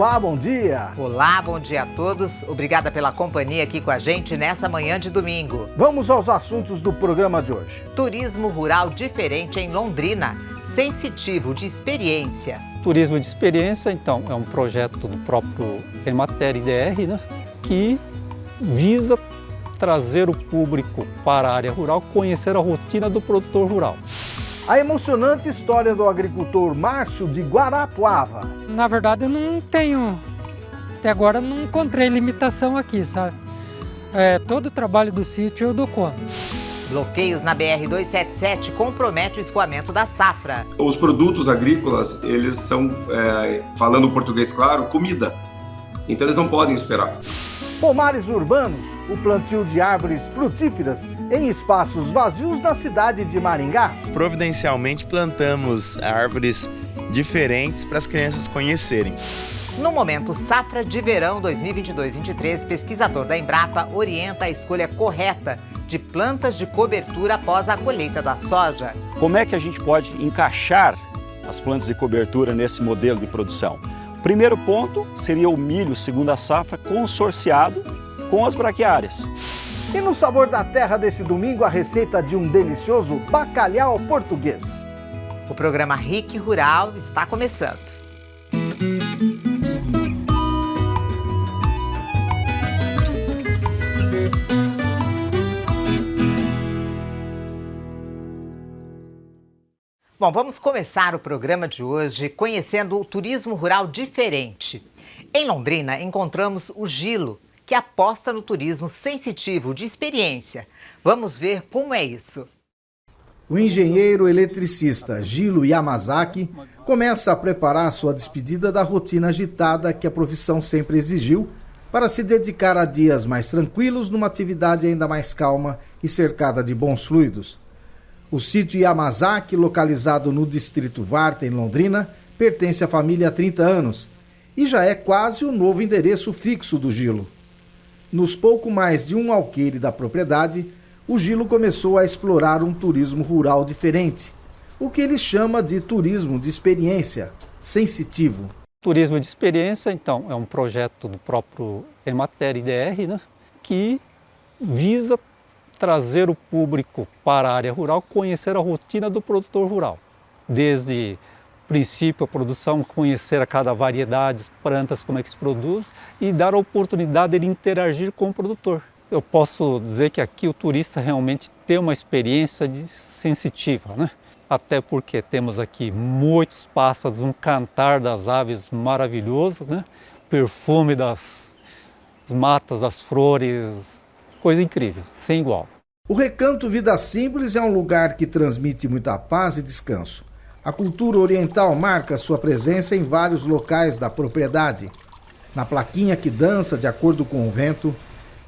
Olá, bom dia! Olá, bom dia a todos. Obrigada pela companhia aqui com a gente nessa manhã de domingo. Vamos aos assuntos do programa de hoje. Turismo rural diferente em Londrina, sensitivo de experiência. Turismo de experiência, então, é um projeto do próprio Emater IDR, né, que visa trazer o público para a área rural, conhecer a rotina do produtor rural. A emocionante história do agricultor Márcio de Guarapuava. Na verdade, eu não tenho, até agora não encontrei limitação aqui, sabe? Todo o trabalho do sítio eu dou conta. Bloqueios na BR-277 compromete o escoamento da safra. Os produtos agrícolas, eles são, falando português claro, comida. Então eles não podem esperar. Pomares urbanos, o plantio de árvores frutíferas em espaços vazios na cidade de Maringá. Providencialmente plantamos árvores diferentes para as crianças conhecerem. No momento Safra de Verão 2022-23, pesquisador da Embrapa orienta a escolha correta de plantas de cobertura após a colheita da soja. Como é que a gente pode encaixar as plantas de cobertura nesse modelo de produção? O primeiro ponto seria o milho segunda safra consorciado com as braquiárias. E no Sabor da Terra desse domingo, a receita de um delicioso bacalhau português. O programa RIC Rural está começando. Bom, vamos começar o programa de hoje conhecendo o turismo rural diferente. Em Londrina, encontramos o Gilo, que aposta no turismo sensitivo de experiência. Vamos ver como é isso. O engenheiro eletricista Gilo Yamazaki começa a preparar sua despedida da rotina agitada que a profissão sempre exigiu para se dedicar a dias mais tranquilos numa atividade ainda mais calma e cercada de bons fluidos. O sítio Yamazaki, localizado no distrito Varta, em Londrina, pertence à família há 30 anos e já é quase o novo endereço fixo do Gilo. Nos pouco mais de um alqueire da propriedade, o Gilo começou a explorar um turismo rural diferente, o que ele chama de turismo de experiência, sensitivo. Turismo de experiência, então, é um projeto do próprio Emater IDR, né, que visa trazer o público para a área rural, conhecer a rotina do produtor rural. Desde o princípio, a produção, conhecer a cada variedade, plantas, como é que se produz e dar a oportunidade de interagir com o produtor. Eu posso dizer que aqui o turista realmente tem uma experiência sensitiva, né? Até porque temos aqui muitos pássaros, um cantar das aves maravilhoso, né? Perfume das matas, das flores, coisa incrível, sem igual. O Recanto Vida Simples é um lugar que transmite muita paz e descanso. A cultura oriental marca sua presença em vários locais da propriedade. Na plaquinha que dança de acordo com o vento,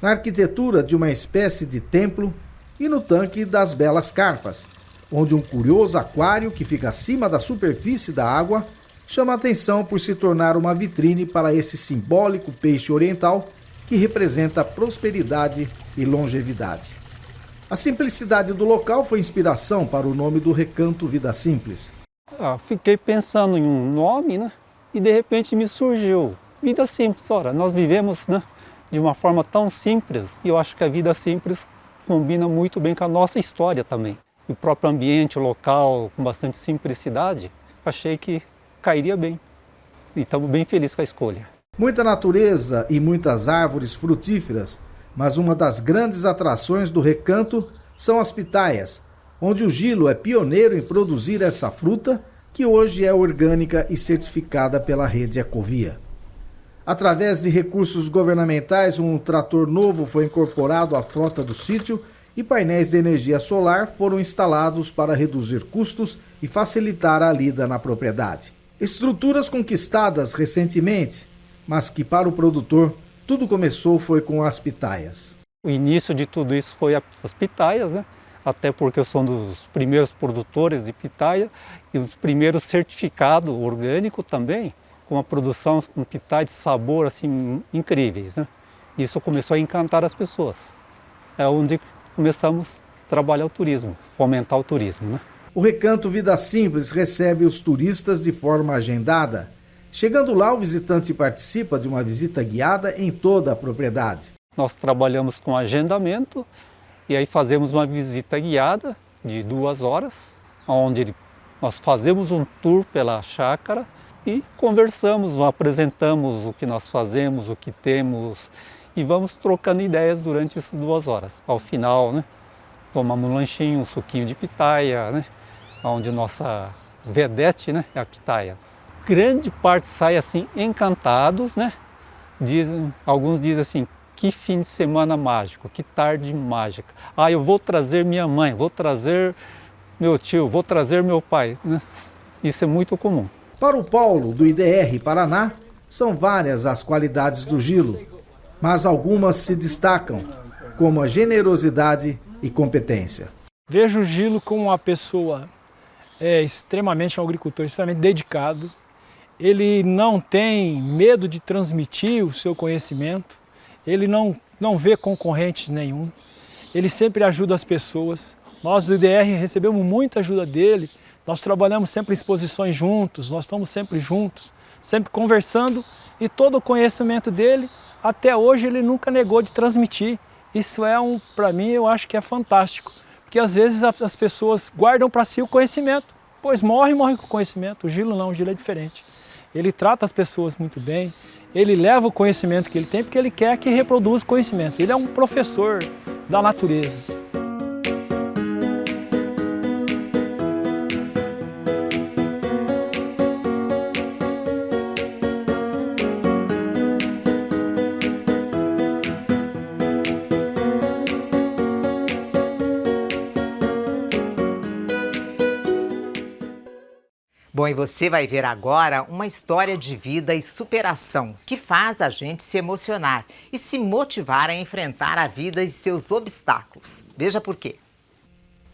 na arquitetura de uma espécie de templo e no tanque das belas carpas, onde um curioso aquário que fica acima da superfície da água chama a atenção por se tornar uma vitrine para esse simbólico peixe oriental que representa prosperidade e longevidade. A simplicidade do local foi inspiração para o nome do Recanto Vida Simples. Fiquei pensando em um nome, né? E de repente me surgiu Vida Simples. Ora, nós vivemos, né, de uma forma tão simples e eu acho que a vida simples combina muito bem com a nossa história também. E o próprio ambiente, o local, com bastante simplicidade, achei que cairia bem. E estamos bem felizes com a escolha. Muita natureza e muitas árvores frutíferas, mas uma das grandes atrações do recanto são as pitaias, onde o Gilo é pioneiro em produzir essa fruta, que hoje é orgânica e certificada pela rede Ecovia. Através de recursos governamentais, um trator novo foi incorporado à frota do sítio e painéis de energia solar foram instalados para reduzir custos e facilitar a lida na propriedade. Estruturas conquistadas recentemente, mas que para o produtor tudo começou foi com as pitaias. O início de tudo isso foi as pitaias, né? Até porque eu sou um dos primeiros produtores de pitaia e os primeiros certificado orgânico também, com a produção com pitaia de sabor assim incríveis, né? Isso começou a encantar as pessoas. É onde começamos a trabalhar o turismo, fomentar o turismo, né? O Recanto Vida Simples recebe os turistas de forma agendada. Chegando lá, o visitante participa de uma visita guiada em toda a propriedade. Nós trabalhamos com agendamento e aí fazemos uma visita guiada de 2 horas, onde nós fazemos um tour pela chácara e conversamos, apresentamos o que nós fazemos, o que temos e vamos trocando ideias durante essas 2 horas. Ao final, né, tomamos um lanchinho, um suquinho de pitaia, né, onde nossa vedete, né, é a pitaia. Grande parte sai assim encantados, né? Alguns dizem assim, que fim de semana mágico, que tarde mágica. Ah, eu vou trazer minha mãe, vou trazer meu tio, vou trazer meu pai. Isso é muito comum. Para o Paulo, do IDR Paraná, são várias as qualidades do Gilo, mas algumas se destacam, como a generosidade e competência. Vejo o Gilo como uma pessoa extremamente, um agricultor extremamente dedicado. Ele não tem medo de transmitir o seu conhecimento, ele não vê concorrente nenhum, ele sempre ajuda as pessoas. Nós do IDR recebemos muita ajuda dele, nós trabalhamos sempre em exposições juntos, nós estamos sempre juntos, sempre conversando e todo o conhecimento dele, até hoje ele nunca negou de transmitir. Isso para mim, eu acho que é fantástico, porque às vezes as pessoas guardam para si o conhecimento, pois morrem com o conhecimento. O Gilo não, o Gilo é diferente. Ele trata as pessoas muito bem, ele leva o conhecimento que ele tem porque ele quer que reproduza o conhecimento. Ele é um professor da natureza. Bom, e você vai ver agora uma história de vida e superação que faz a gente se emocionar e se motivar a enfrentar a vida e seus obstáculos. Veja por quê.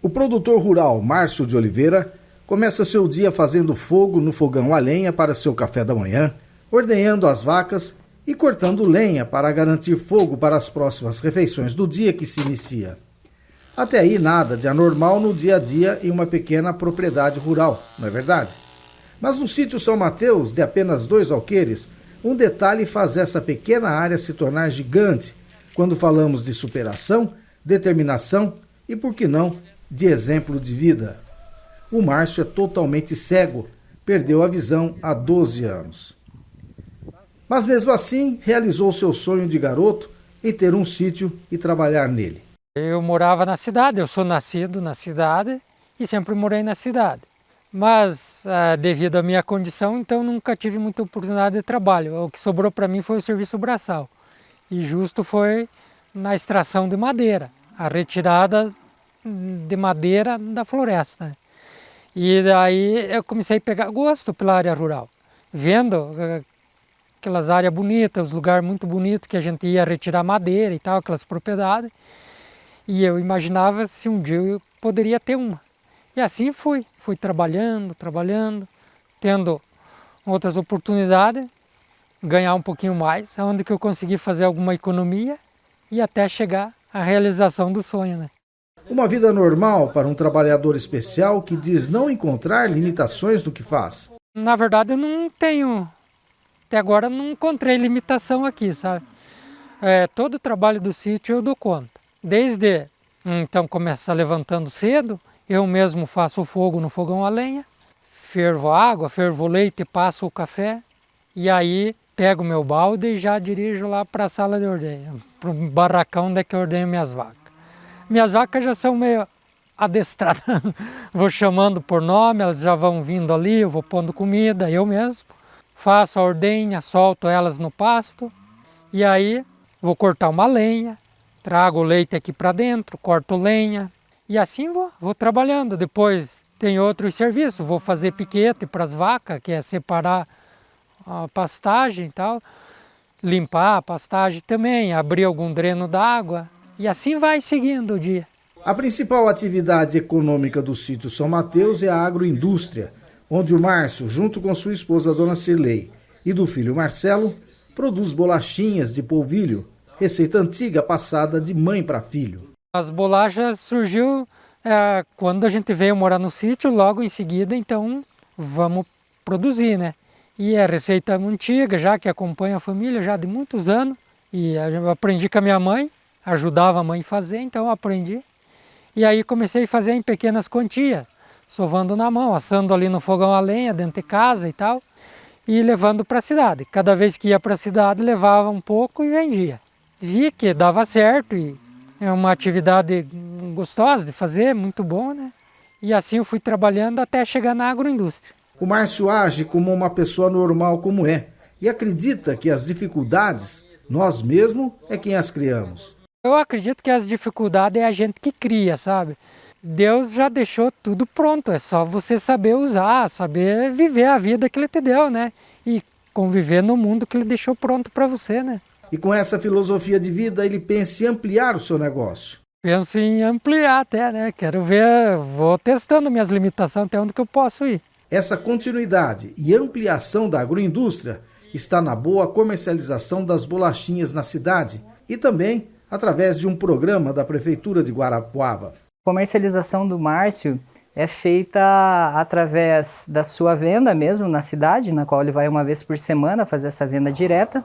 O produtor rural Márcio de Oliveira começa seu dia fazendo fogo no fogão a lenha para seu café da manhã, ordenhando as vacas e cortando lenha para garantir fogo para as próximas refeições do dia que se inicia. Até aí nada de anormal no dia a dia em uma pequena propriedade rural, não é verdade? Mas no sítio São Mateus, de apenas 2 alqueires, um detalhe faz essa pequena área se tornar gigante quando falamos de superação, determinação e, por que não, de exemplo de vida. O Márcio é totalmente cego, perdeu a visão há 12 anos. Mas mesmo assim, realizou seu sonho de garoto em ter um sítio e trabalhar nele. Eu morava na cidade, eu sou nascido na cidade e sempre morei na cidade. Mas, devido à minha condição, então nunca tive muita oportunidade de trabalho. O que sobrou para mim foi o serviço braçal. E justo foi na extração de madeira, a retirada de madeira da floresta. E daí eu comecei a pegar gosto pela área rural, vendo aquelas áreas bonitas, os lugares muito bonitos que a gente ia retirar madeira e tal, aquelas propriedades. E eu imaginava se um dia eu poderia ter uma. E assim fui trabalhando, tendo outras oportunidades, ganhar um pouquinho mais, onde que eu consegui fazer alguma economia e até chegar à realização do sonho, né? Uma vida normal para um trabalhador especial que diz não encontrar limitações no que faz. Na verdade, eu não tenho, até agora não encontrei limitação aqui, sabe? Todo o trabalho do sítio eu dou conta. Desde, então, começar levantando cedo, eu mesmo faço o fogo no fogão a lenha, fervo a água, fervo o leite, passo o café e aí pego o meu balde e já dirijo lá para a sala de ordenho, para o barracão onde é que eu ordenho minhas vacas. Minhas vacas já são meio adestradas, vou chamando por nome, elas já vão vindo ali, eu vou pondo comida, eu mesmo. Faço a ordenha, solto elas no pasto e aí vou cortar uma lenha, trago o leite aqui para dentro, corto lenha. E assim vou trabalhando. Depois tem outros serviços, vou fazer piquete para as vacas, que é separar a pastagem e tal, limpar a pastagem também, abrir algum dreno d'água e assim vai seguindo o dia. A principal atividade econômica do sítio São Mateus é a agroindústria, onde o Márcio, junto com sua esposa Dona Cirlei e do filho Marcelo, produz bolachinhas de polvilho, receita antiga passada de mãe para filho. As bolachas surgiu quando a gente veio morar no sítio, logo em seguida, então vamos produzir, né? E é receita antiga, já que acompanha a família já de muitos anos. E eu aprendi com a minha mãe, ajudava a mãe a fazer, então eu aprendi. E aí comecei a fazer em pequenas quantias, sovando na mão, assando ali no fogão a lenha, dentro de casa e tal, e levando para a cidade. Cada vez que ia para a cidade, levava um pouco e vendia. Vi que dava certo e é uma atividade gostosa de fazer, muito bom, né? E assim eu fui trabalhando até chegar na agroindústria. O Márcio age como uma pessoa normal como é e acredita que as dificuldades, nós mesmos é quem as criamos. Eu acredito que as dificuldades é a gente que cria, sabe? Deus já deixou tudo pronto, é só você saber usar, saber viver a vida que Ele te deu, né? E conviver no mundo que Ele deixou pronto para você, né? E com essa filosofia de vida, ele pensa em ampliar o seu negócio. Penso em ampliar até, né? Quero ver, vou testando minhas limitações até onde que eu posso ir. Essa continuidade e ampliação da agroindústria está na boa comercialização das bolachinhas na cidade e também através de um programa da Prefeitura de Guarapuava. A comercialização do Márcio é feita através da sua venda mesmo na cidade, na qual ele vai uma vez por semana fazer essa venda direta,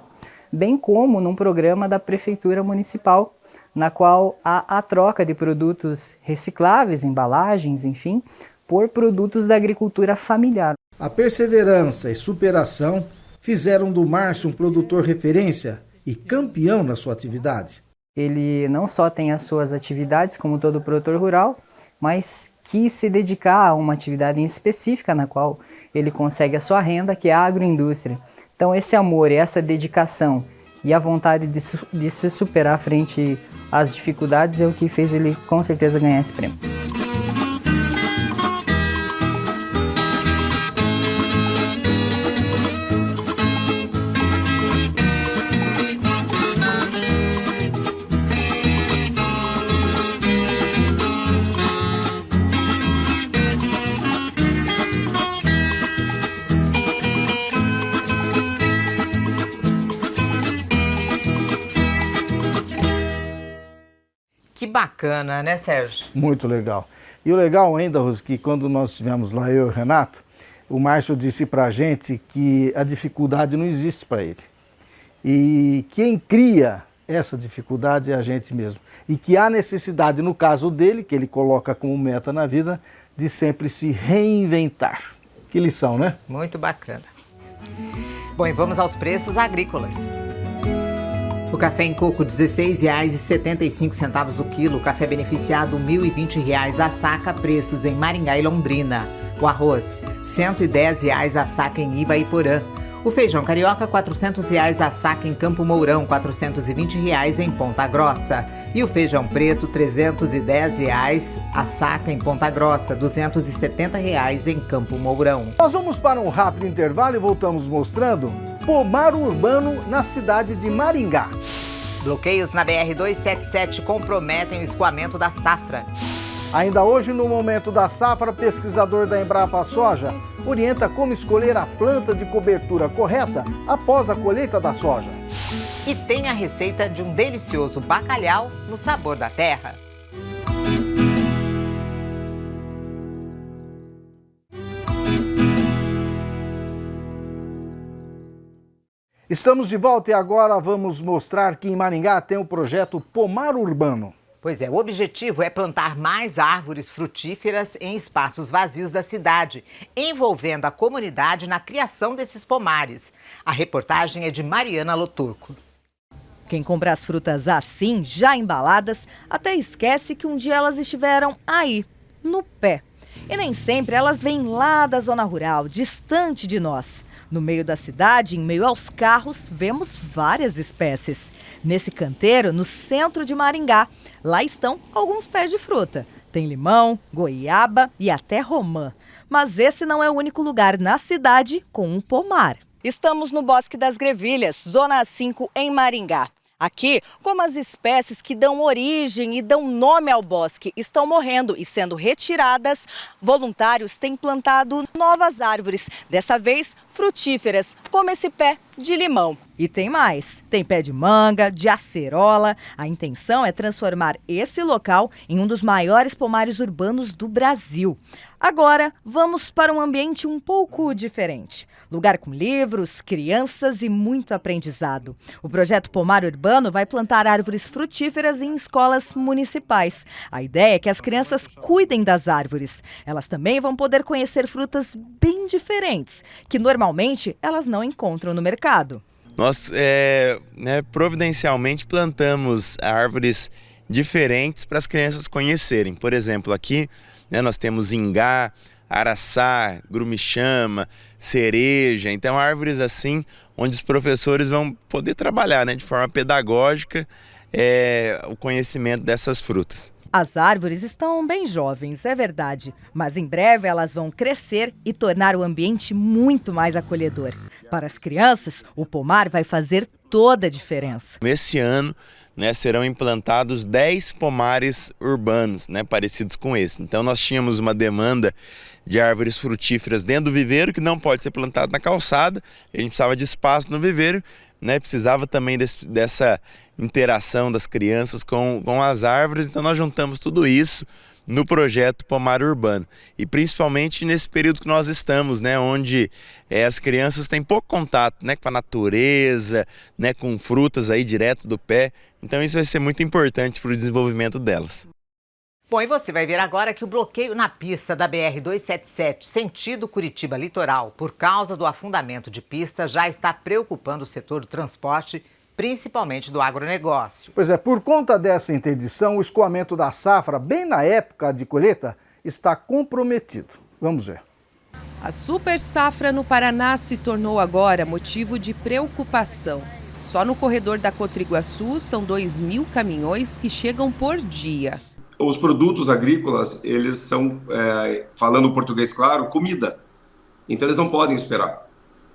bem como num programa da Prefeitura Municipal, na qual há a troca de produtos recicláveis, embalagens, enfim, por produtos da agricultura familiar. A perseverança e superação fizeram do Márcio um produtor referência e campeão na sua atividade. Ele não só tem as suas atividades, como todo produtor rural, mas quis se dedicar a uma atividade em específica na qual ele consegue a sua renda, que é a agroindústria. Então esse amor e essa dedicação e a vontade de se superar frente às dificuldades é o que fez ele com certeza ganhar esse prêmio. Que bacana, né, Sérgio? Muito legal. E o legal ainda, Rose, que quando nós estivemos lá, eu e o Renato, o Márcio disse pra gente que a dificuldade não existe para ele. E quem cria essa dificuldade é a gente mesmo. E que há necessidade, no caso dele, que ele coloca como meta na vida, de sempre se reinventar. Que lição, né? Muito bacana. Bom, e vamos aos preços agrícolas. O café em coco, R$ 16,75 o quilo. O café beneficiado, R$ 1.020 a saca, preços em Maringá e Londrina. O arroz, R$ 110 a saca em Ibaiporã. O feijão carioca, R$ 400 a saca em Campo Mourão, R$ 420 em Ponta Grossa. E o feijão preto, R$ 310 a saca em Ponta Grossa, R$ 270 em Campo Mourão. Nós vamos para um rápido intervalo e voltamos mostrando pomar urbano na cidade de Maringá. Bloqueios na BR-277 comprometem o escoamento da safra. Ainda hoje, no momento da safra, pesquisador da Embrapa Soja orienta como escolher a planta de cobertura correta após a colheita da soja. E tem a receita de um delicioso bacalhau no sabor da terra. Estamos de volta e agora vamos mostrar que em Maringá tem o projeto Pomar Urbano. Pois é, o objetivo é plantar mais árvores frutíferas em espaços vazios da cidade, envolvendo a comunidade na criação desses pomares. A reportagem é de Mariana Loturco. Quem compra as frutas assim, já embaladas, até esquece que um dia elas estiveram aí, no pé. E nem sempre elas vêm lá da zona rural, distante de nós. No meio da cidade, em meio aos carros, vemos várias espécies. Nesse canteiro, no centro de Maringá, lá estão alguns pés de fruta. Tem limão, goiaba e até romã. Mas esse não é o único lugar na cidade com um pomar. Estamos no Bosque das Grevilhas, Zona 5, em Maringá. Aqui, como as espécies que dão origem e dão nome ao bosque estão morrendo e sendo retiradas, voluntários têm plantado novas árvores, dessa vez frutíferas, como esse pé de limão. E tem mais, tem pé de manga, de acerola. A intenção é transformar esse local em um dos maiores pomares urbanos do Brasil. Agora, vamos para um ambiente um pouco diferente. Lugar com livros, crianças e muito aprendizado. O projeto Pomar Urbano vai plantar árvores frutíferas em escolas municipais. A ideia é que as crianças cuidem das árvores. Elas também vão poder conhecer frutas bem diferentes, que normalmente elas não encontram no mercado. Nós providencialmente plantamos árvores diferentes para as crianças conhecerem. Por exemplo, aqui nós temos ingá, araçá, grumichama, cereja. Então, árvores assim, onde os professores vão poder trabalhar de forma pedagógica o conhecimento dessas frutas. As árvores estão bem jovens, é verdade, mas em breve elas vão crescer e tornar o ambiente muito mais acolhedor. Para as crianças, o pomar vai fazer toda a diferença. Esse ano, serão implantados 10 pomares urbanos, parecidos com esse. Então nós tínhamos uma demanda de árvores frutíferas dentro do viveiro, que não pode ser plantado na calçada, a gente precisava de espaço no viveiro, precisava também dessa interação das crianças com as árvores, então nós juntamos tudo isso no projeto Pomar Urbano. E principalmente nesse período que nós estamos, onde as crianças têm pouco contato com a natureza, com frutas aí direto do pé, então isso vai ser muito importante para o desenvolvimento delas. Bom, e você vai ver agora que o bloqueio na pista da BR-277, sentido Curitiba Litoral, por causa do afundamento de pista, já está preocupando o setor do transporte, principalmente do agronegócio. Pois é, por conta dessa interdição, o escoamento da safra, bem na época de colheita, está comprometido. Vamos ver. A super safra no Paraná se tornou agora motivo de preocupação. Só no corredor da Cotriguaçu são 2.000 caminhões que chegam por dia. Os produtos agrícolas, eles são, falando português claro, comida. Então eles não podem esperar.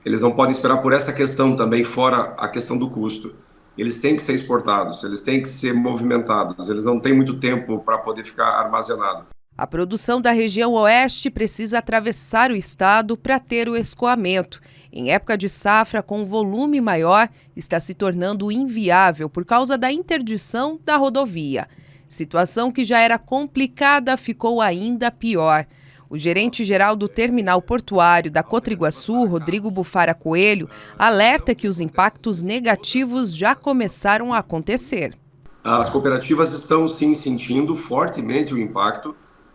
Eles não podem esperar por essa questão também, fora a questão do custo. Eles têm que ser exportados, eles têm que ser movimentados, eles não têm muito tempo para poder ficar armazenado. A produção da região oeste precisa atravessar o estado para ter o escoamento. Em época de safra, com volume maior, está se tornando inviável por causa da interdição da rodovia. Situação que já era complicada ficou ainda pior. O gerente-geral do terminal portuário da Cotriguaçu, Rodrigo Bufara Coelho, alerta que os impactos negativos já começaram a acontecer. As cooperativas estão sim sentindo fortemente o impacto,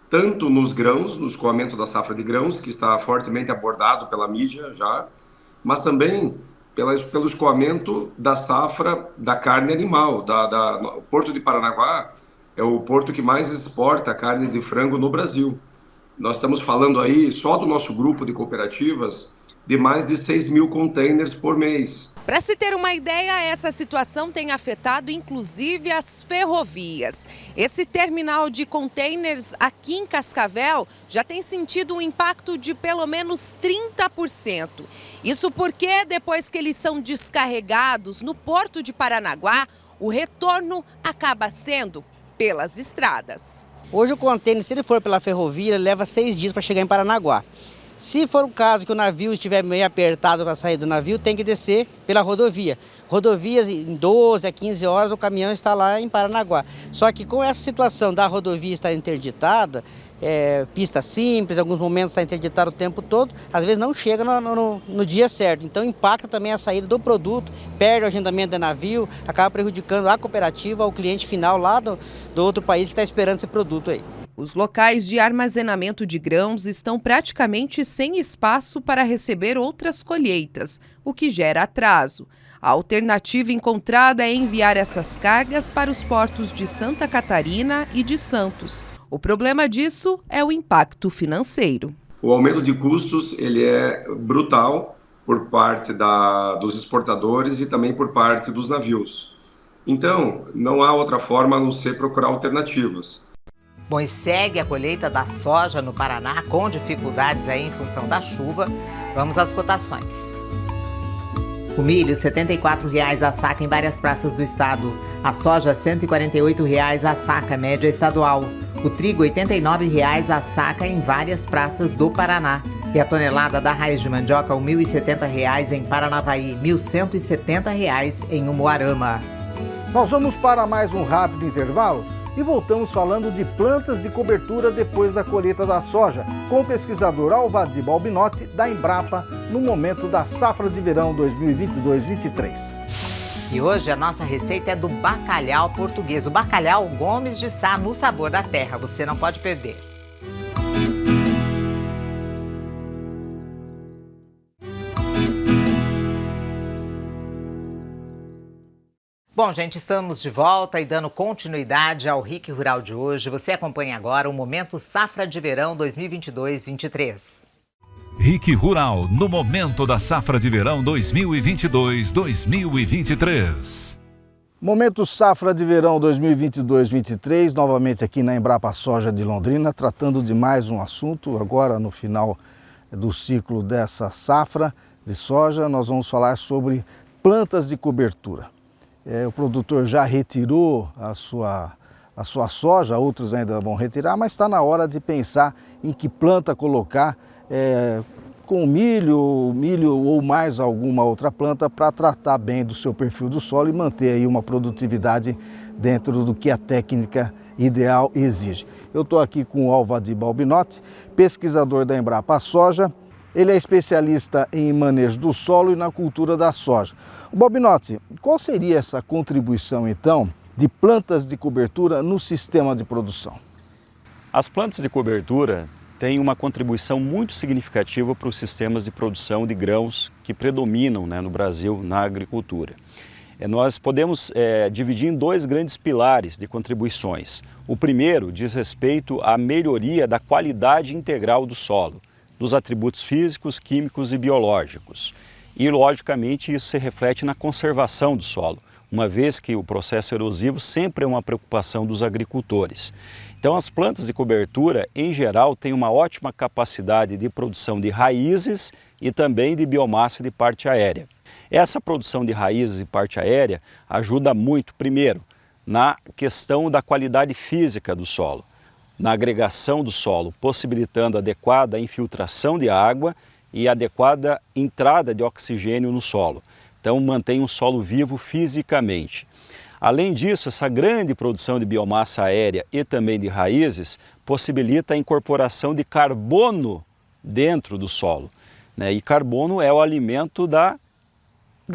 tanto nos grãos, no escoamento da safra de grãos, que está fortemente abordado pela mídia já, mas também pelo escoamento da safra da carne animal. O Porto de Paranaguá é o porto que mais exporta carne de frango no Brasil. Nós estamos falando aí, só do nosso grupo de cooperativas, de mais de 6.000 containers por mês. Para se ter uma ideia, essa situação tem afetado inclusive as ferrovias. Esse terminal de containers aqui em Cascavel já tem sentido um impacto de pelo menos 30%. Isso porque depois que eles são descarregados no Porto de Paranaguá, o retorno acaba sendo pelas estradas. Hoje o contêiner, se ele for pela ferrovia, ele leva 6 dias para chegar em Paranaguá. Se for o caso que o navio estiver meio apertado para sair do navio, tem que descer pela rodovia. Rodovias, em 12 a 15 horas, o caminhão está lá em Paranaguá. Só que com essa situação da rodovia estar interditada, pista simples, em alguns momentos está interditada o tempo todo, às vezes não chega no dia certo. Então impacta também a saída do produto, perde o agendamento de navio, acaba prejudicando a cooperativa, o cliente final lá do outro país que está esperando esse produto aí. Os locais de armazenamento de grãos estão praticamente sem espaço para receber outras colheitas, o que gera atraso. A alternativa encontrada é enviar essas cargas para os portos de Santa Catarina e de Santos. O problema disso é o impacto financeiro. O aumento de custos ele é brutal por parte dos exportadores e também por parte dos navios. Então, não há outra forma a não ser procurar alternativas. Bom, e segue a colheita da soja no Paraná com dificuldades aí em função da chuva. Vamos às cotações. O milho, R$ 74,00 a saca em várias praças do estado. A soja, R$ 148,00 a saca, média estadual. O trigo, R$ 89,00 a saca em várias praças do Paraná. E a tonelada da raiz de mandioca, R$ 1.070,00 em Paranavaí, R$ 1.170,00 em Umuarama. Nós vamos para mais um rápido intervalo. E voltamos falando de plantas de cobertura depois da colheita da soja, com o pesquisador Alvadi Balbinotti, da Embrapa, no momento da safra de verão 2022-23. E hoje a nossa receita é do bacalhau português, o bacalhau Gomes de Sá, no sabor da terra. Você não pode perder. Bom, gente, estamos de volta e dando continuidade ao RIC Rural de hoje. Você acompanha agora o Momento Safra de Verão 2022-23. RIC Rural, no momento da safra de verão 2022-2023. Momento Safra de Verão 2022-23, novamente aqui na Embrapa Soja de Londrina, tratando de mais um assunto. Agora, no final do ciclo dessa safra de soja, nós vamos falar sobre plantas de cobertura. O produtor já retirou a sua soja, outros ainda vão retirar, mas está na hora de pensar em que planta colocar com milho ou mais alguma outra planta para tratar bem do seu perfil do solo e manter aí uma produtividade dentro do que a técnica ideal exige. Eu estou aqui com o Alvadi Balbinotti, pesquisador da Embrapa Soja. Ele é especialista em manejo do solo e na cultura da soja. Balbinotti, qual seria essa contribuição, então, de plantas de cobertura no sistema de produção? As plantas de cobertura têm uma contribuição muito significativa para os sistemas de produção de grãos que predominam, no Brasil na agricultura. Nós podemos dividir em dois grandes pilares de contribuições. O primeiro diz respeito à melhoria da qualidade integral do solo, dos atributos físicos, químicos e biológicos. E, logicamente, isso se reflete na conservação do solo, uma vez que o processo erosivo sempre é uma preocupação dos agricultores. Então, as plantas de cobertura, em geral, têm uma ótima capacidade de produção de raízes e também de biomassa de parte aérea. Essa produção de raízes e parte aérea ajuda muito, primeiro, na questão da qualidade física do solo, na agregação do solo, possibilitando adequada infiltração de água e adequada entrada de oxigênio no solo. Então, mantém um solo vivo fisicamente. Além disso, essa grande produção de biomassa aérea e também de raízes possibilita a incorporação de carbono dentro do solo. E carbono é o alimento da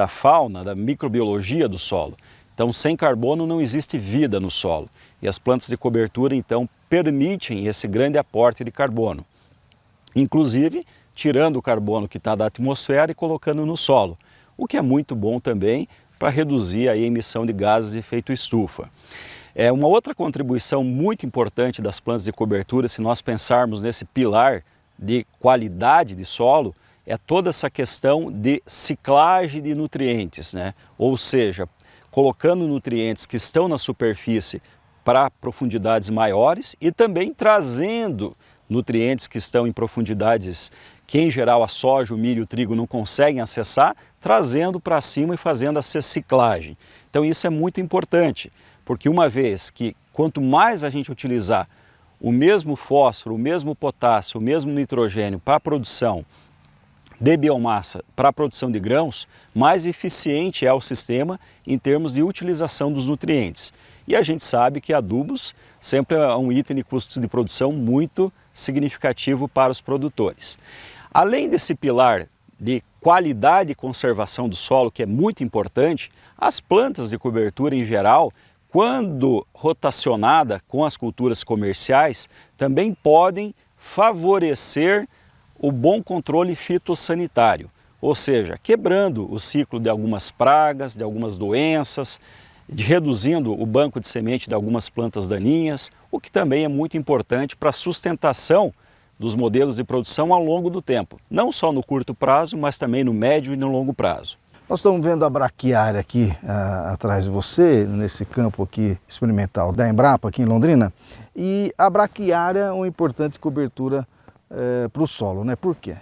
fauna, da microbiologia do solo. Então, sem carbono não existe vida no solo. E as plantas de cobertura, então, permitem esse grande aporte de carbono. Inclusive, tirando o carbono que está da atmosfera e colocando no solo, o que é muito bom também para reduzir a emissão de gases de efeito estufa. Uma outra contribuição muito importante das plantas de cobertura, se nós pensarmos nesse pilar de qualidade de solo, é toda essa questão de ciclagem de nutrientes, Ou seja, colocando nutrientes que estão na superfície para profundidades maiores e também trazendo nutrientes que estão em profundidades que em geral a soja, o milho e o trigo não conseguem acessar, trazendo para cima e fazendo essa ciclagem. Então isso é muito importante, porque uma vez que quanto mais a gente utilizar o mesmo fósforo, o mesmo potássio, o mesmo nitrogênio para a produção de biomassa, para a produção de grãos, mais eficiente é o sistema em termos de utilização dos nutrientes. E a gente sabe que adubos sempre é um item de custos de produção muito significativo para os produtores. Além desse pilar de qualidade e conservação do solo, que é muito importante, as plantas de cobertura em geral, quando rotacionada com as culturas comerciais, também podem favorecer o bom controle fitossanitário, ou seja, quebrando o ciclo de algumas pragas, de algumas doenças, reduzindo o banco de semente de algumas plantas daninhas, o que também é muito importante para a sustentação dos modelos de produção ao longo do tempo, não só no curto prazo, mas também no médio e no longo prazo. Nós estamos vendo a braquiária aqui atrás de você, nesse campo aqui experimental da Embrapa, aqui em Londrina, e a braquiária é uma importante cobertura para o solo, Por quê?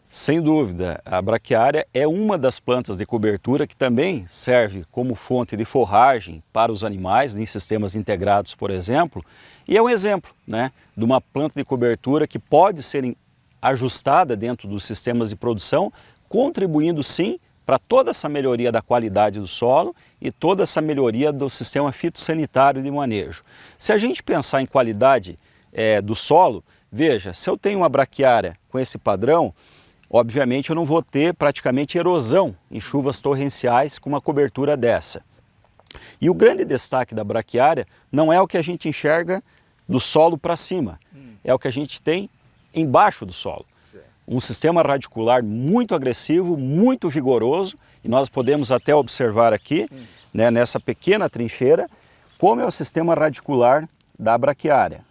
Sem dúvida, a braquiária é uma das plantas de cobertura que também serve como fonte de forragem para os animais, em sistemas integrados, por exemplo, e é um exemplo de uma planta de cobertura que pode ser ajustada dentro dos sistemas de produção, contribuindo sim para toda essa melhoria da qualidade do solo e toda essa melhoria do sistema fitossanitário de manejo. Se a gente pensar em qualidade do solo, veja, se eu tenho uma braquiária com esse padrão, obviamente eu não vou ter praticamente erosão em chuvas torrenciais com uma cobertura dessa. E o grande destaque da braquiária não é o que a gente enxerga do solo para cima, é o que a gente tem embaixo do solo. Um sistema radicular muito agressivo, muito vigoroso, e nós podemos até observar aqui, né, nessa pequena trincheira, como é o sistema radicular da braquiária.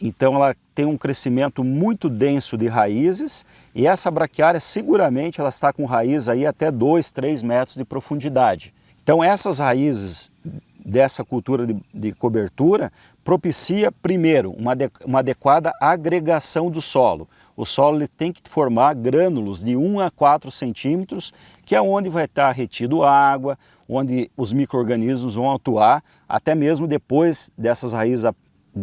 Então ela tem um crescimento muito denso de raízes, e essa braquiária seguramente ela está com raiz aí até 2, 3 metros de profundidade. Então essas raízes dessa cultura de cobertura propicia primeiro uma adequada agregação do solo. O solo ele tem que formar grânulos de 1 a 4 centímetros, que é onde vai estar retido água, onde os micro-organismos vão atuar, até mesmo depois dessas raízes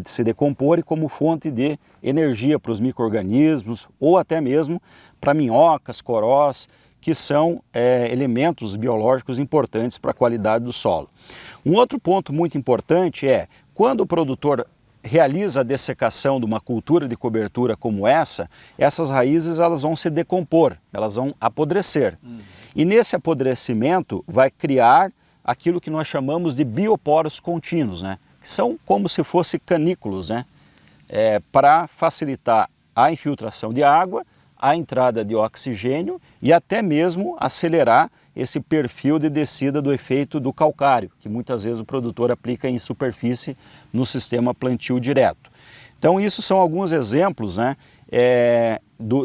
se decomporem como fonte de energia para os micro-organismos ou até mesmo para minhocas, corós, que são elementos biológicos importantes para a qualidade do solo. Um outro ponto muito importante é, quando o produtor realiza a dessecação de uma cultura de cobertura como essas raízes elas vão se decompor, elas vão apodrecer. E nesse apodrecimento vai criar aquilo que nós chamamos de bioporos contínuos, né? Que são como se fossem canículos, né? Para facilitar a infiltração de água, a entrada de oxigênio e até mesmo acelerar esse perfil de descida do efeito do calcário, que muitas vezes o produtor aplica em superfície no sistema plantio direto. Então isso são alguns exemplos, né,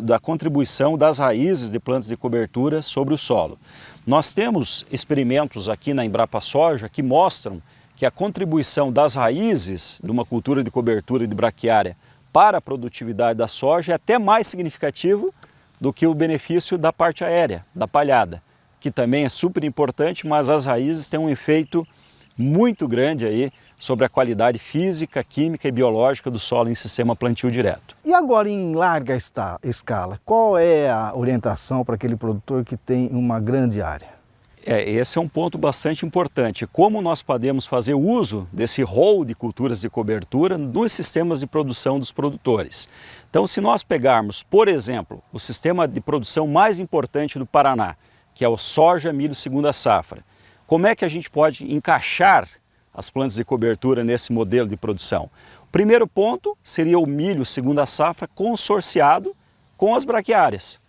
da contribuição das raízes de plantas de cobertura sobre o solo. Nós temos experimentos aqui na Embrapa Soja que mostram que a contribuição das raízes de uma cultura de cobertura de braquiária para a produtividade da soja é até mais significativo do que o benefício da parte aérea, da palhada, que também é super importante, mas as raízes têm um efeito muito grande aí sobre a qualidade física, química e biológica do solo em sistema plantio direto. E agora em larga escala, qual é a orientação para aquele produtor que tem uma grande área? Esse é um ponto bastante importante. Como nós podemos fazer uso desse rol de culturas de cobertura nos sistemas de produção dos produtores? Então, se nós pegarmos, por exemplo, o sistema de produção mais importante do Paraná, que é o soja, milho, segunda safra, como é que a gente pode encaixar as plantas de cobertura nesse modelo de produção? O primeiro ponto seria o milho, segunda safra, consorciado com as braquiárias.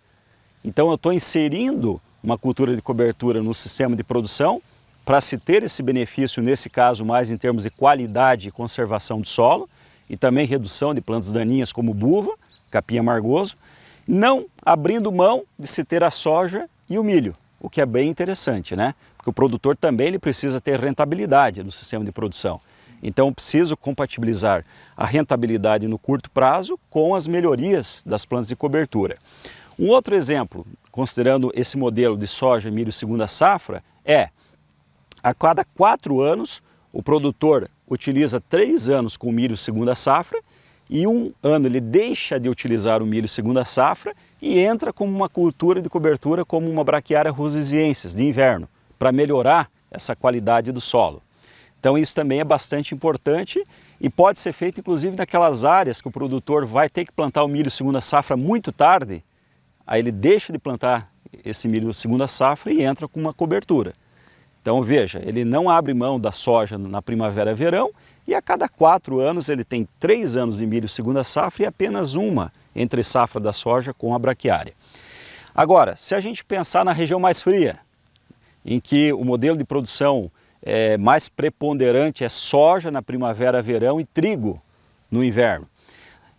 Então, eu estou inserindo uma cultura de cobertura no sistema de produção para se ter esse benefício, nesse caso, mais em termos de qualidade e conservação do solo e também redução de plantas daninhas como buva, capim amargoso, não abrindo mão de se ter a soja e o milho, o que é bem interessante, né? Porque o produtor também ele precisa ter rentabilidade no sistema de produção. Então, eu preciso compatibilizar a rentabilidade no curto prazo com as melhorias das plantas de cobertura. Um outro exemplo, considerando esse modelo de soja, milho, segunda safra, a cada 4 anos o produtor utiliza 3 anos com milho segunda safra e 1 ano ele deixa de utilizar o milho segunda safra e entra como uma cultura de cobertura como uma braquiária rusesiensis de inverno, para melhorar essa qualidade do solo. Então isso também é bastante importante e pode ser feito inclusive naquelas áreas que o produtor vai ter que plantar o milho segunda safra muito tarde, aí ele deixa de plantar esse milho segunda safra e entra com uma cobertura. Então veja, ele não abre mão da soja na primavera-verão e a cada 4 anos ele tem 3 anos de milho segunda safra e apenas uma entre safra da soja com a braquiária. Agora, se a gente pensar na região mais fria, em que o modelo de produção mais preponderante é soja na primavera-verão e trigo no inverno,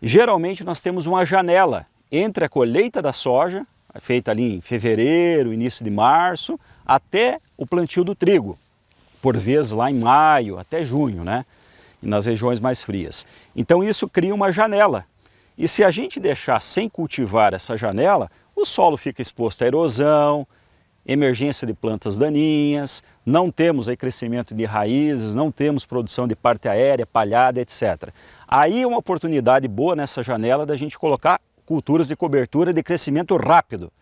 geralmente nós temos uma janela entre a colheita da soja, feita ali em fevereiro, início de março, até o plantio do trigo, por vezes lá em maio, até junho, né? Nas regiões mais frias. Então isso cria uma janela. E se a gente deixar sem cultivar essa janela, o solo fica exposto à erosão, emergência de plantas daninhas, não temos aí crescimento de raízes, não temos produção de parte aérea, palhada, etc. Aí é uma oportunidade boa nessa janela da gente colocar culturas de cobertura de crescimento rápido.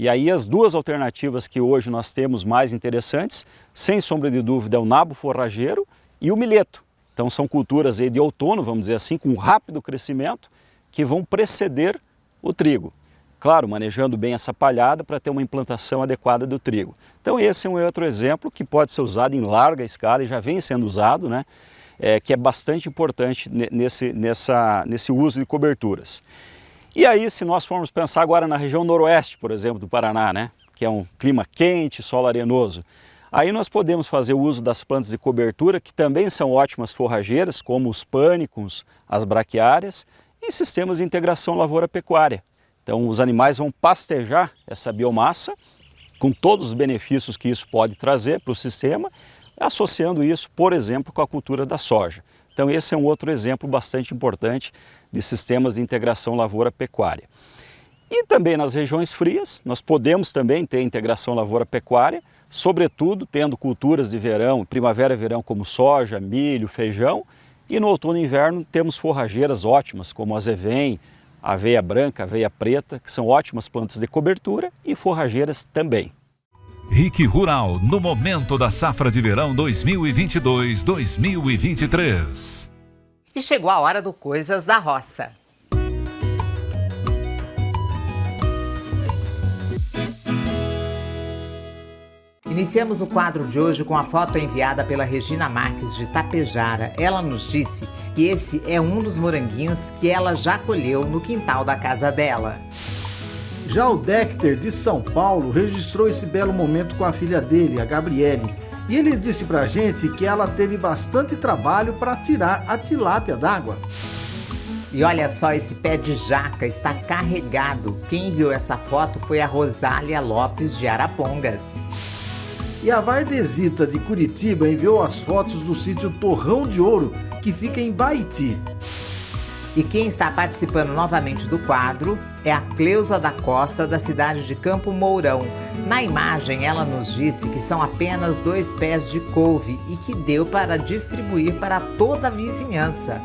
E aí as duas alternativas que hoje nós temos mais interessantes, sem sombra de dúvida, é o nabo forrageiro e o milheto. Então são culturas aí de outono, vamos dizer assim, com rápido crescimento, que vão preceder o trigo. Claro, manejando bem essa palhada para ter uma implantação adequada do trigo. Então esse é um outro exemplo que pode ser usado em larga escala e já vem sendo usado, né? Que é bastante importante nesse uso de coberturas. E aí, se nós formos pensar agora na região noroeste, por exemplo, do Paraná, né? Que é um clima quente, solo arenoso, aí nós podemos fazer o uso das plantas de cobertura, que também são ótimas forrageiras, como os pânicos, as braquiárias, e sistemas de integração lavoura-pecuária. Então, os animais vão pastejar essa biomassa, com todos os benefícios que isso pode trazer para o sistema, associando isso, por exemplo, com a cultura da soja. Então, esse é um outro exemplo bastante importante de sistemas de integração lavoura-pecuária. E também nas regiões frias, nós podemos também ter integração lavoura-pecuária, sobretudo tendo culturas de verão, primavera e verão, como soja, milho, feijão, e no outono e inverno temos forrageiras ótimas, como azevém, aveia branca, aveia preta, que são ótimas plantas de cobertura, e forrageiras também. RIC Rural, no momento da safra de verão 2022-2023. E chegou a hora do Coisas da Roça. Iniciamos o quadro de hoje com a foto enviada pela Regina Marques de Tapejara. Ela nos disse que esse é um dos moranguinhos que ela já colheu no quintal da casa dela. Já o Decter, de São Paulo, registrou esse belo momento com a filha dele, a Gabriele. E ele disse pra gente que ela teve bastante trabalho para tirar a tilápia d'água. E olha só, esse pé de jaca está carregado. Quem enviou essa foto foi a Rosália Lopes de Arapongas. E a Vardesita de Curitiba enviou as fotos do sítio Torrão de Ouro, que fica em Baiti. E quem está participando novamente do quadro é a Cleusa da Costa, da cidade de Campo Mourão. Na imagem, ela nos disse que são apenas 2 pés de couve e que deu para distribuir para toda a vizinhança.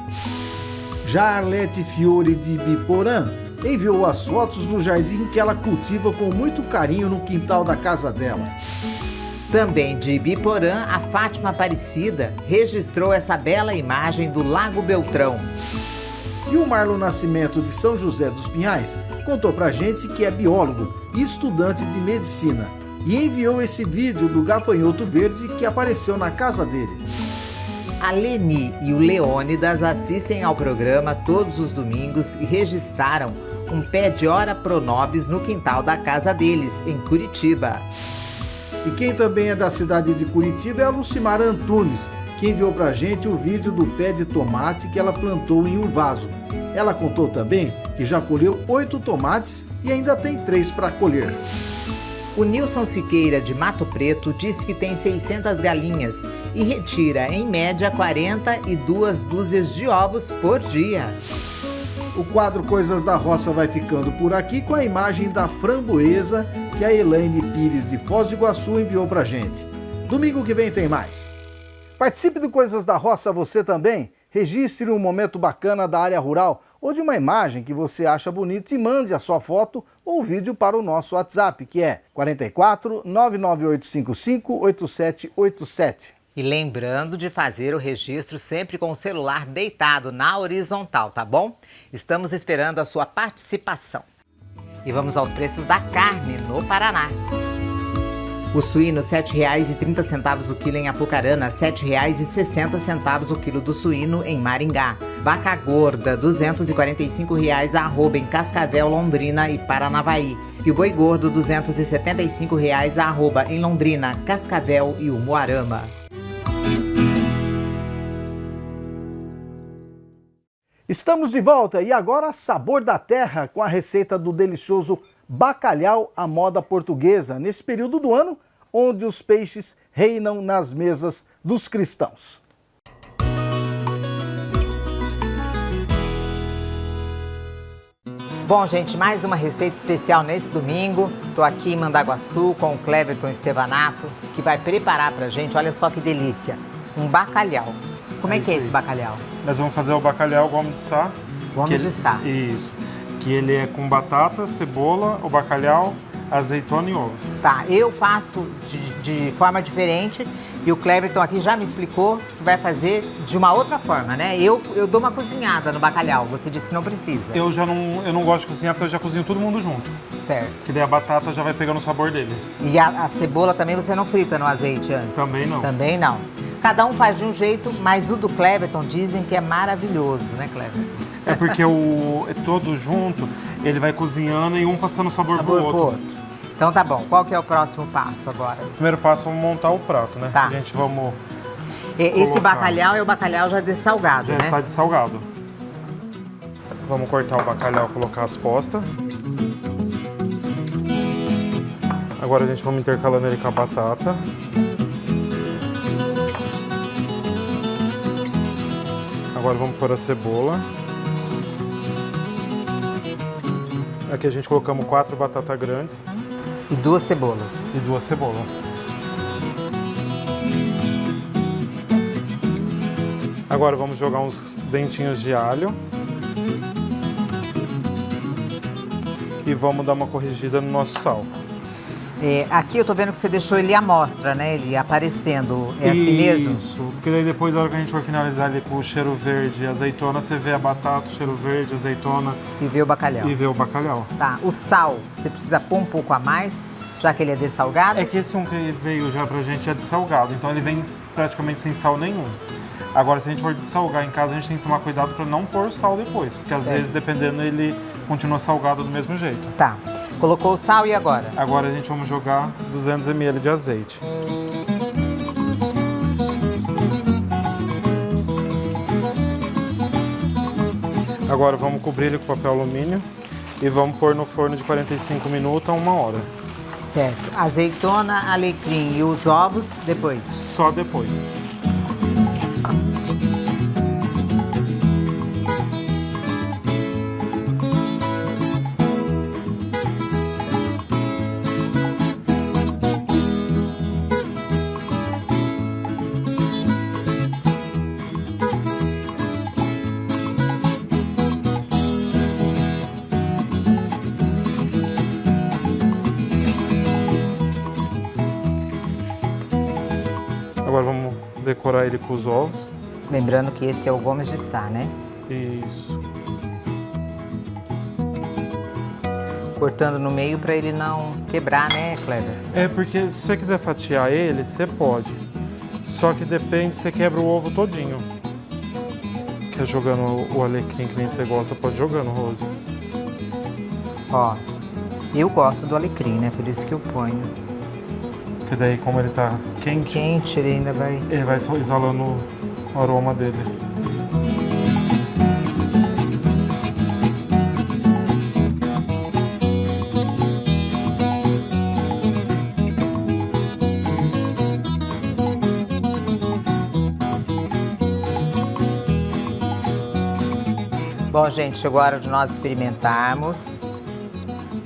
Já a Arlete Fiore de Biporã enviou as fotos do jardim que ela cultiva com muito carinho no quintal da casa dela. Também de Biporã, a Fátima Aparecida registrou essa bela imagem do Lago Beltrão. E o Marlon Nascimento de São José dos Pinhais contou pra gente que é biólogo e estudante de medicina e enviou esse vídeo do gafanhoto verde que apareceu na casa dele. A Leni e o Leônidas assistem ao programa todos os domingos e registraram um pé de Ora Pronobis no quintal da casa deles, em Curitiba. E quem também é da cidade de Curitiba é a Lucimara Antunes, que enviou pra gente o vídeo do pé de tomate que ela plantou em um vaso. Ela contou também que já colheu 8 tomates e ainda tem 3 para colher. O Nilson Siqueira, de Mato Preto, disse que tem 600 galinhas e retira, em média, 42 dúzias de ovos por dia. O quadro Coisas da Roça vai ficando por aqui com a imagem da framboesa que a Elaine Pires, de Foz do Iguaçu, enviou pra gente. Domingo que vem tem mais. Participe do Coisas da Roça você também. Registre um momento bacana da área rural ou de uma imagem que você acha bonita e mande a sua foto ou vídeo para o nosso WhatsApp, que é 44 99855 8787. E lembrando de fazer o registro sempre com o celular deitado na horizontal, tá bom? Estamos esperando a sua participação. E vamos aos preços da carne no Paraná. O suíno, R$ 7,30 o quilo em Apucarana, R$ 7,60 o quilo do suíno em Maringá. Vaca gorda, R$ 245 a arroba em Cascavel, Londrina e Paranavaí. E o boi gordo, R$ 275 a arroba em Londrina, Cascavel e Umuarama. Estamos de volta e agora Sabor da Terra com a receita do delicioso bacalhau à moda portuguesa, nesse período do ano onde os peixes reinam nas mesas dos cristãos. Bom, gente, mais uma receita especial nesse domingo. Estou aqui em Mandaguaçu com o Cleverton Estevanato, que vai preparar pra gente, olha só que delícia, um bacalhau. Como é que é esse bacalhau? Nós vamos fazer o bacalhau gomo de sá. Gomo de sá. Isso. Que ele é com batata, cebola, o bacalhau, azeitona e ovos. Tá, eu faço de forma diferente e o Cleverton aqui já me explicou que vai fazer de uma outra forma, né? Eu dou uma cozinhada no bacalhau, você disse que não precisa. Eu não gosto de cozinhar porque eu já cozinho todo mundo junto. Certo. Que daí a batata já vai pegando o sabor dele. E a cebola também você não frita no azeite antes? Também não. Também não. Cada um faz de um jeito, mas o do Cleverton dizem que é maravilhoso, né, Cleverton? É porque é todo junto, ele vai cozinhando e um passando sabor pro outro. Então tá bom. Qual que é o próximo passo agora? O primeiro passo é montar o prato, né? Tá. A gente vamos Esse bacalhau é o bacalhau já dessalgado, né? Já tá dessalgado. Vamos cortar o bacalhau e colocar as postas. Agora a gente vai intercalando ele com a batata. Agora vamos pôr a cebola. Aqui a gente colocamos 4 batatas grandes. E 2 cebolas. E 2 cebolas. Agora vamos jogar uns dentinhos de alho. E vamos dar uma corrigida no nosso sal. Aqui eu tô vendo que você deixou ele à mostra, né? Ele aparecendo. É assim mesmo? Isso, porque daí depois, na hora que a gente for finalizar ali com o cheiro verde e azeitona, você vê a batata, o cheiro verde, azeitona. E vê o bacalhau. E vê o bacalhau. Tá, o sal, você precisa pôr um pouco a mais, já que ele é dessalgado? É que esse que veio já pra gente é dessalgado, então ele vem praticamente sem sal nenhum. Agora, se a gente for dessalgar em casa, a gente tem que tomar cuidado para não pôr sal depois, porque às vezes, dependendo, ele continua salgado do mesmo jeito. Tá. Colocou o sal e agora? Agora a gente vamos jogar 200 ml de azeite. Agora vamos cobrir ele com papel alumínio e vamos pôr no forno de 45 minutos a 1 hora. Certo. Azeitona, alecrim e os ovos depois? Só depois. Agora vamos decorar ele com os ovos. Lembrando que esse é o Gomes de Sá, né? Isso. Cortando no meio para ele não quebrar, né, Clever? É porque se você quiser fatiar ele, você pode. Só que depende, você quebra o ovo todinho. Quer jogando o alecrim que nem você gosta, pode jogar no Rose. Ó, eu gosto do alecrim, né? Por isso que eu ponho. Porque daí, como ele tá quente, ele ainda vai... Ele vai só exalando o aroma dele. Bom, gente, chegou a hora de nós experimentarmos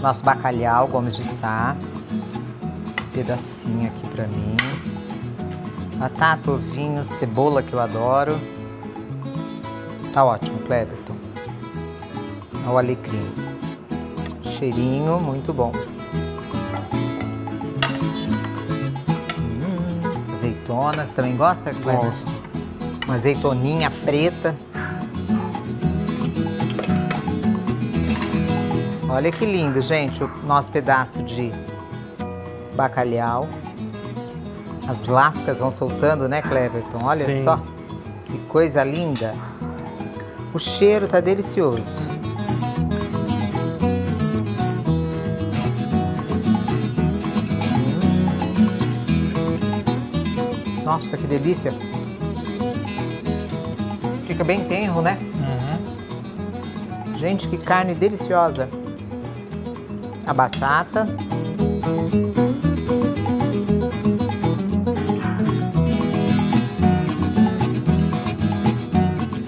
nosso bacalhau Gomes de Sá. Pedacinho aqui pra mim. Batata, ovinho, cebola que eu adoro. Tá ótimo, Cleverton. Olha o alecrim. Cheirinho muito bom. Azeitona, você também gosta, Cleverton? Gosto. Uma azeitoninha preta. Olha que lindo, gente, o nosso pedaço de bacalhau. As lascas vão soltando, né, Cleverton? Olha Sim. só, que coisa linda. O cheiro tá delicioso. Nossa, que delícia. Fica bem tenro, né? Gente, que carne deliciosa. A batata.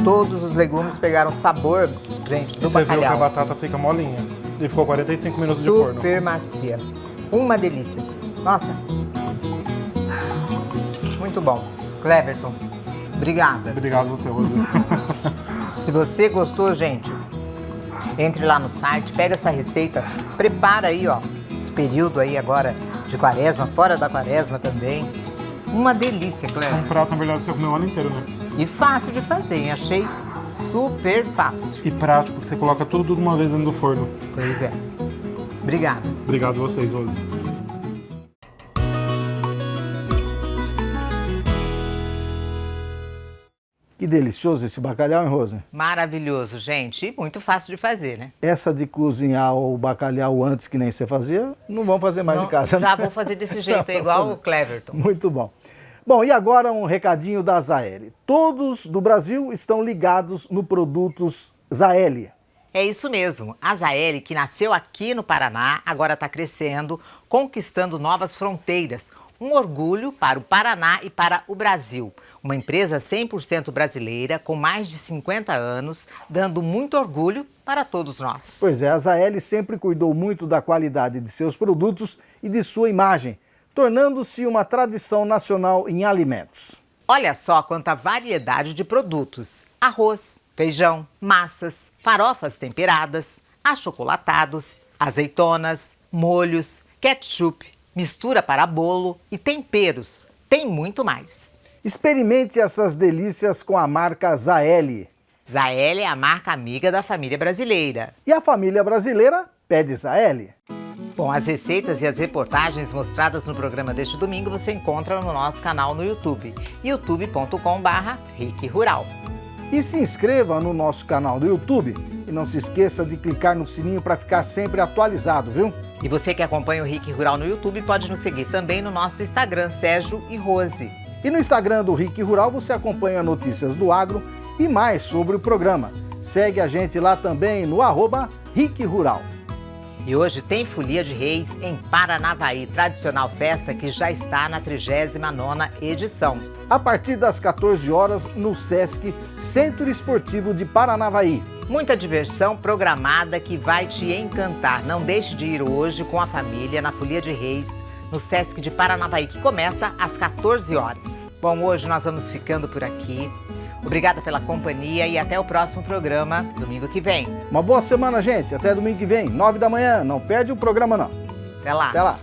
Todos os legumes pegaram sabor, gente, do E você viu que bacalhau. a batata fica molinha. E ficou 45 minutos de forno. Super macia. Uma delícia. Nossa. Muito bom. Cleverton, obrigada. Obrigado você, Rose. Se você gostou, gente, entre lá no site, pega essa receita, prepara aí, ó. nesse período aí agora de quaresma, fora da quaresma também. Uma delícia, Cléber. Um prato, na verdade, você comeu o ano inteiro, né? E fácil de fazer, hein? Achei super fácil. E prático, porque você coloca tudo de uma vez dentro do forno. Pois é. Obrigado. Obrigado a vocês, Rose. Que delicioso esse bacalhau, hein, Rose? Maravilhoso, gente. E muito fácil de fazer, né? Essa de cozinhar o bacalhau antes que nem você fazia, não vamos fazer mais de casa. Já vou fazer desse jeito, igual o Cleverton. Muito bom. Bom, e agora um recadinho da Zaeli. Todos do Brasil estão ligados no Produtos Zaeli. É isso mesmo. A Zaeli, que nasceu aqui no Paraná, agora está crescendo, conquistando novas fronteiras. Um orgulho para o Paraná e para o Brasil. Uma empresa 100% brasileira, com mais de 50 anos, dando muito orgulho para todos nós. Pois é, a Zaeli sempre cuidou muito da qualidade de seus produtos e de sua imagem, tornando-se uma tradição nacional em alimentos. Olha só quanta variedade de produtos: arroz, feijão, massas, farofas temperadas, achocolatados, azeitonas, molhos, ketchup, mistura para bolo e temperos. Tem muito mais. Experimente essas delícias com a marca Zaeli. Zaeli é a marca amiga da família brasileira. E a família brasileira pede Zaeli. Bom, as receitas e as reportagens mostradas no programa deste domingo você encontra no nosso canal no YouTube, youtube.com/RicRural. E se inscreva no nosso canal do YouTube e não se esqueça de clicar no sininho para ficar sempre atualizado, viu? E você que acompanha o Rick Rural no YouTube pode nos seguir também no nosso Instagram, Sérgio e Rose. E no Instagram do Rick Rural você acompanha notícias do agro e mais sobre o programa. Segue a gente lá também no @RicRural. E hoje tem Folia de Reis em Paranavaí, tradicional festa que já está na 39ª edição. A partir das 14 horas no Sesc Centro Esportivo de Paranavaí. Muita diversão programada que vai te encantar. Não deixe de ir hoje com a família na Folia de Reis, no Sesc de Paranavaí, que começa às 14 horas. Bom, hoje nós vamos ficando por aqui. Obrigada pela companhia e até o próximo programa, domingo que vem. Uma boa semana, gente. Até domingo que vem, 9 da manhã. Não perde o programa, não. Até lá. Até lá.